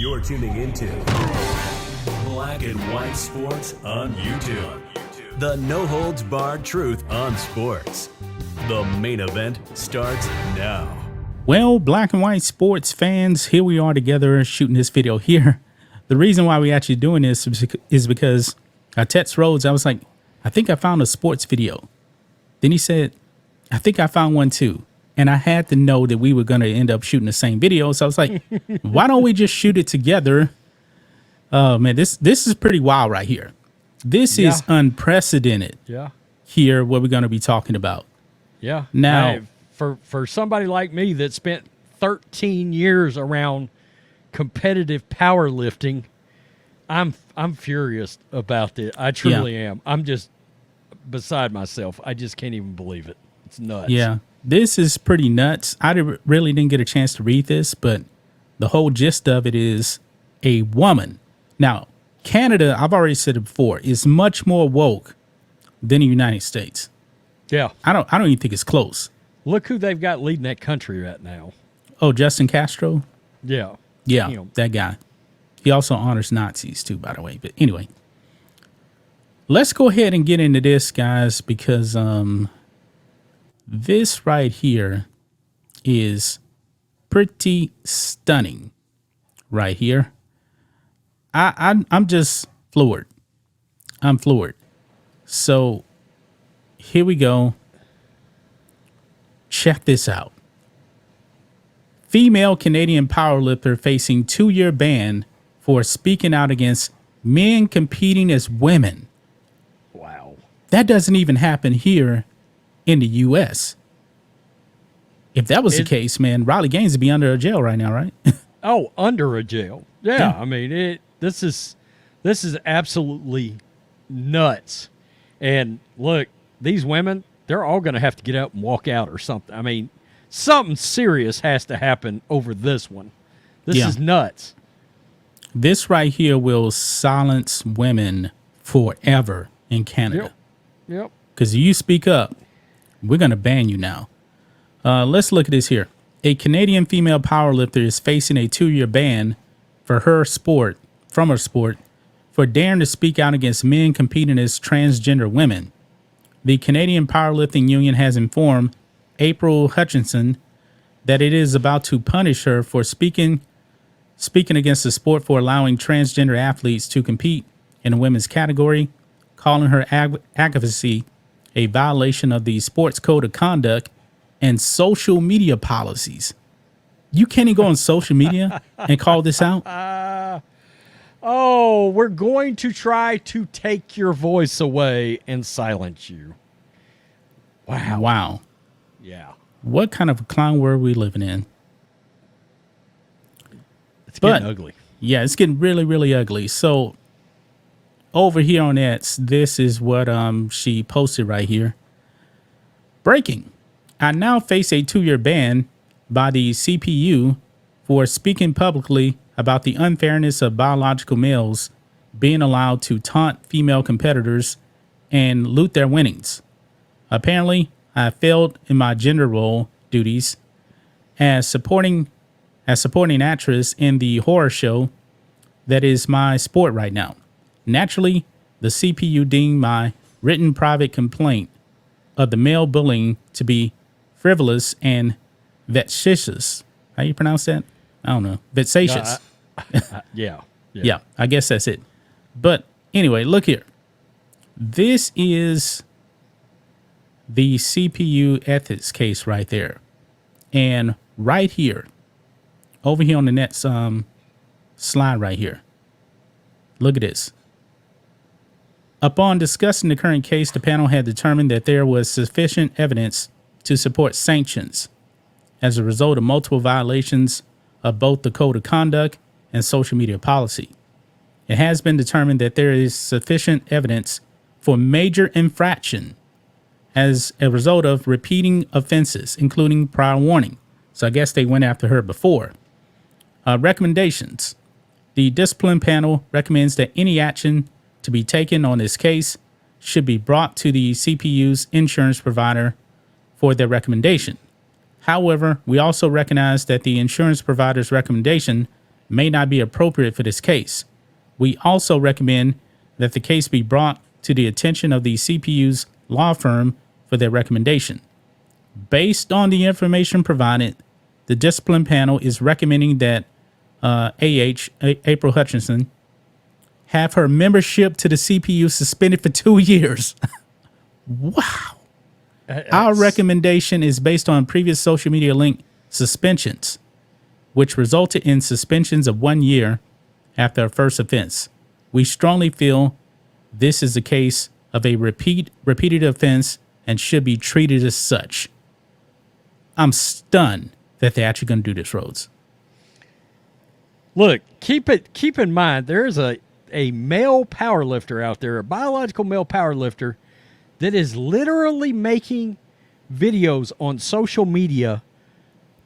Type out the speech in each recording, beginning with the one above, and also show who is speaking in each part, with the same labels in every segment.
Speaker 1: You're tuning into Black and White Sports on YouTube. The no-holds-barred truth on sports. The main event starts now.
Speaker 2: Well, Black and White Sports fans, here we are together shooting this video here. The reason why we actually doing this is because Tex Rhodes, I was like, I think I found a sports video. Then he said, I think I found one too. And I had to know that we were going to end up shooting the same video. So I was like, why don't we just shoot it together? Oh, man, this is pretty wild right here. This is unprecedented here, what we're going to be talking about.
Speaker 3: Yeah.
Speaker 2: Now,
Speaker 3: for somebody like me that spent 13 years around competitive powerlifting, I'm furious about it. I truly am. I'm just beside myself. I just can't even believe it. It's nuts.
Speaker 2: Yeah. This is pretty nuts. I really didn't get a chance to read this, but the whole gist of it is a woman. Now, Canada, I've already said it before, is much more woke than the United States.
Speaker 3: Yeah.
Speaker 2: I don't even think it's close.
Speaker 3: Look who they've got leading that country right now.
Speaker 2: Oh, Justin Castro?
Speaker 3: Yeah.
Speaker 2: Yeah, that guy. He also honors Nazis too, by the way. But anyway, let's go ahead and get into this, guys, because this right here is pretty stunning right here. I'm just floored. I'm floored. So here we go. Check this out. Female Canadian powerlifter facing 2-year ban for speaking out against men competing as women.
Speaker 3: Wow.
Speaker 2: That doesn't even happen here in the U.S. If that was the case, man, Riley Gaines would be under a jail right now, right?
Speaker 3: Oh, under a jail. Yeah. I mean, this is absolutely nuts. And look, these women, they're all going to have to get up and walk out or something. I mean, something serious has to happen over this one. This is nuts.
Speaker 2: This right here will silence women forever in Canada.
Speaker 3: Yep.
Speaker 2: Because you speak up, we're going to ban you now. Let's look at this here. A Canadian female powerlifter is facing a 2-year ban from her sport for daring to speak out against men competing as transgender women. The Canadian Powerlifting Union has informed April Hutchinson that it is about to punish her for speaking against the sport for allowing transgender athletes to compete in the women's category, calling her advocacy a violation of the sports code of conduct and social media policies. You can't even go on social media and call this out?
Speaker 3: Oh, we're going to try to take your voice away and silence you.
Speaker 2: Wow.
Speaker 3: Yeah.
Speaker 2: What kind of a clown world are we living in?
Speaker 3: It's getting ugly.
Speaker 2: Yeah, it's getting really, really ugly. So over here on X, this is what she posted right here. Breaking. I now face a 2-year ban by the CPU for speaking publicly about the unfairness of biological males being allowed to taunt female competitors and loot their winnings. Apparently, I failed in my gender role duties as supporting actress in the horror show that is my sport right now. Naturally, the CPU deemed my written private complaint of the male bullying to be frivolous and vexatious. How you pronounce that? I don't know. Vexatious.
Speaker 3: Yeah.
Speaker 2: Yeah, I guess that's it. But anyway, look here. This is the CPU ethics case right there. And right here, over here on the next slide right here, look at this. Upon discussing the current case, the panel had determined that there was sufficient evidence to support sanctions as a result of multiple violations of both the code of conduct and social media policy. It has been determined that there is sufficient evidence for major infraction as a result of repeating offenses, including prior warning. So I guess they went after her before. Recommendations. The discipline panel recommends that any action to be taken on this case should be brought to the CPU's insurance provider for their recommendation. However, we also recognize that the insurance provider's recommendation may not be appropriate for this case. We also recommend that the case be brought to the attention of the CPU's law firm for their recommendation. Based on the information provided, the discipline panel is recommending that April Hutchinson, have her membership to the CPU suspended for 2 years. Wow. Our recommendation is based on previous social media link suspensions, which resulted in suspensions of 1 year after a first offense. We strongly feel this is a case of a repeated offense and should be treated as such. I'm stunned that they're actually going to do this, Rhodes.
Speaker 3: Look, keep in mind, there is a male powerlifter out there, a biological male powerlifter, that is literally making videos on social media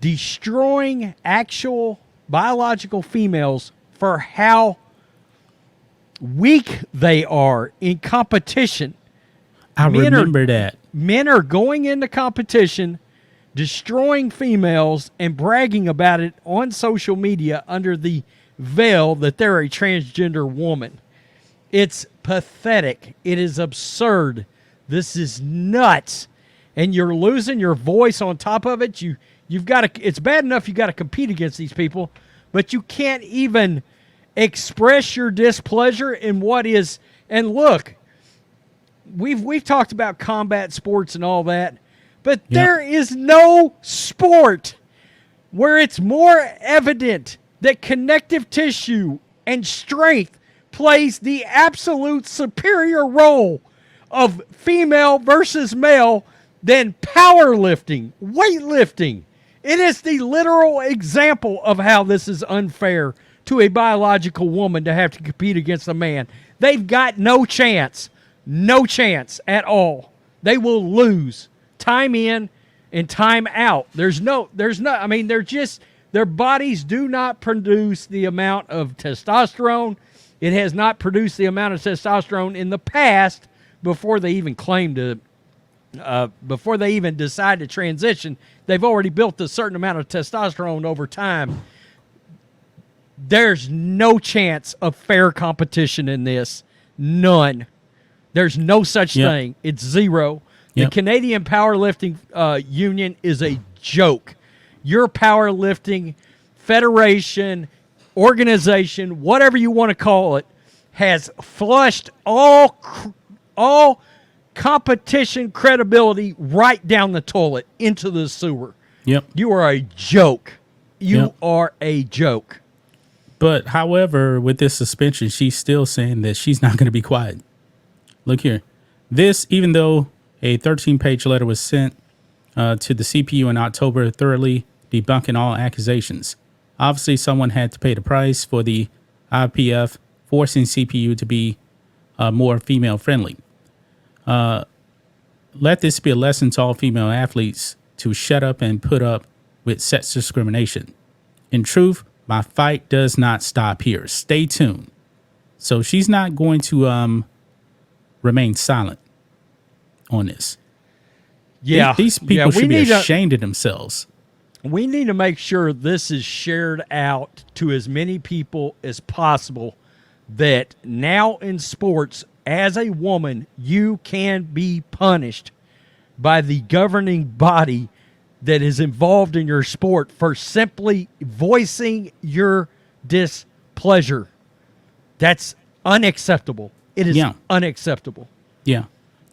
Speaker 3: destroying actual biological females for how weak they are in competition.
Speaker 2: I remember that.
Speaker 3: Men are going into competition, destroying females, and bragging about it on social media under the veil that they're a transgender woman. It's pathetic. It is absurd. This is nuts. And you're losing your voice on top of it. You've got to, it's bad enough you got to compete against these people, but you can't even express your displeasure in what is. And look, we've talked about combat sports and all that, but there is no sport where it's more evident that connective tissue and strength plays the absolute superior role of female versus male than powerlifting, weightlifting. It is the literal example of how this is unfair to a biological woman to have to compete against a man. They've got no chance at all. They will lose time in and time out. I mean, their bodies do not produce the amount of testosterone. It has not produced the amount of testosterone in the past before they even claim to, before they even decide to transition. They've already built a certain amount of testosterone over time. There's no chance of fair competition in this. None. There's no such thing. It's zero. The Canadian Powerlifting Union is a joke. Your powerlifting federation, organization, whatever you want to call it, has flushed all competition credibility right down the toilet into the sewer.
Speaker 2: Yep.
Speaker 3: You are a joke. You are a joke.
Speaker 2: But however, with this suspension, she's still saying that she's not going to be quiet. Look here. This, even though a 13-page letter was sent to the CPU in October, thoroughly debunking all accusations. Obviously, someone had to pay the price for the IPF, forcing CPU to be more female-friendly. Let this be a lesson to all female athletes to shut up and put up with sex discrimination. In truth, my fight does not stop here. Stay tuned. So she's not going to remain silent on this.
Speaker 3: Yeah.
Speaker 2: These people should be ashamed of themselves.
Speaker 3: We need to make sure this is shared out to as many people as possible, that now in sports, as a woman, you can be punished by the governing body that is involved in your sport for simply voicing your displeasure. That's unacceptable. It is unacceptable.
Speaker 2: Yeah.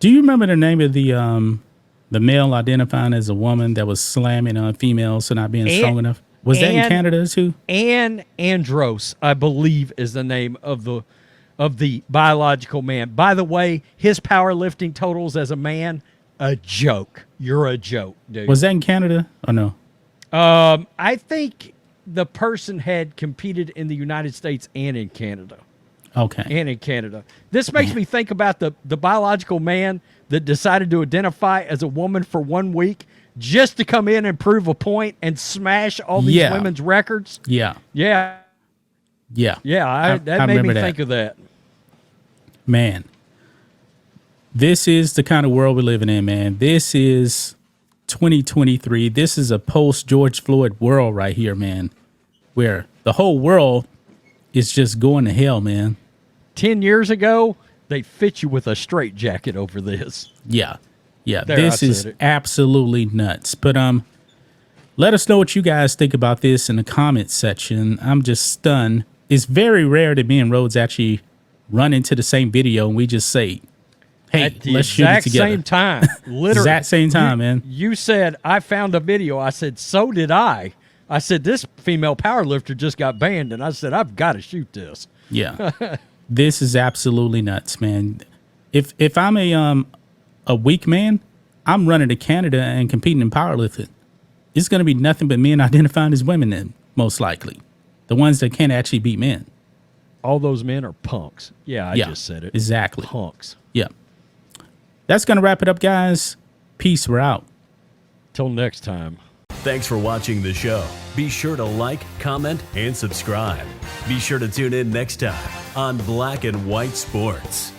Speaker 2: Do you remember the name of the male identifying as a woman that was slamming on females for not being strong enough? Was that in Canada too?
Speaker 3: Andros, I believe, is the name of the biological man. By the way, his powerlifting totals as a man, a joke. You're a joke, dude.
Speaker 2: Was that in Canada or no?
Speaker 3: I think the person had competed in the United States and in Canada.
Speaker 2: Okay.
Speaker 3: And in Canada. This makes me think about the biological man that decided to identify as a woman for 1 week just to come in and prove a point and smash all these women's records.
Speaker 2: Yeah.
Speaker 3: Yeah.
Speaker 2: Yeah.
Speaker 3: Yeah. That made me think of that.
Speaker 2: Man, this is the kind of world we're living in, man. This is 2023. This is a post-George Floyd world right here, man. where the whole world is just going to hell, man.
Speaker 3: 10 years ago, they fit you with a straitjacket over this.
Speaker 2: Yeah. Yeah.
Speaker 3: There,
Speaker 2: This
Speaker 3: I
Speaker 2: is
Speaker 3: said it.
Speaker 2: absolutely nuts. But let us know what you guys think about this in the comments section. I'm just stunned. It's very rare that me and Rhodes actually run into the same video and we just say, hey,
Speaker 3: At the
Speaker 2: let's shoot it
Speaker 3: exact
Speaker 2: together.
Speaker 3: same time. Literally.
Speaker 2: Exact same time, man.
Speaker 3: You said, I found a video. I said, so did I. I said, this female powerlifter just got banned. And I said, I've got to shoot this.
Speaker 2: Yeah. This is absolutely nuts, man. If I'm a weak man, I'm running to Canada and competing in powerlifting. It's going to be nothing but men identifying as women then, most likely. The ones that can't actually beat men.
Speaker 3: All those men are punks. Yeah, I just said it.
Speaker 2: Exactly.
Speaker 3: Punks.
Speaker 2: Yeah. That's going to wrap it up, guys. Peace. We're out.
Speaker 3: Till next time.
Speaker 1: Thanks for watching the show. Be sure to like, comment, and subscribe. Be sure to tune in next time on Black and White Sports.